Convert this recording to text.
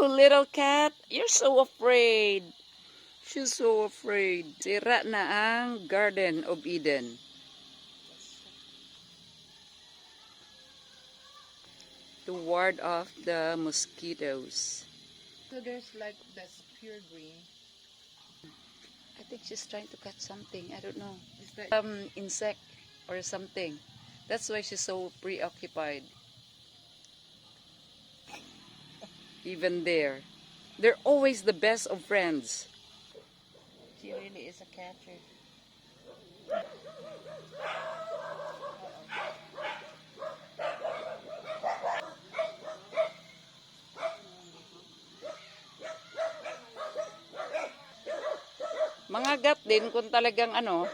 Hello, little cat. You're so afraid. She's so afraid. Sira na ang Garden of Eden. To ward off the mosquitoes. So there's like this pure green. I think she's trying to catch something. I don't know. Is that Insect or something. That's why she's so preoccupied. Even there. They're always the best of friends. she really is a catcher? Mangagat din kung talagang ano,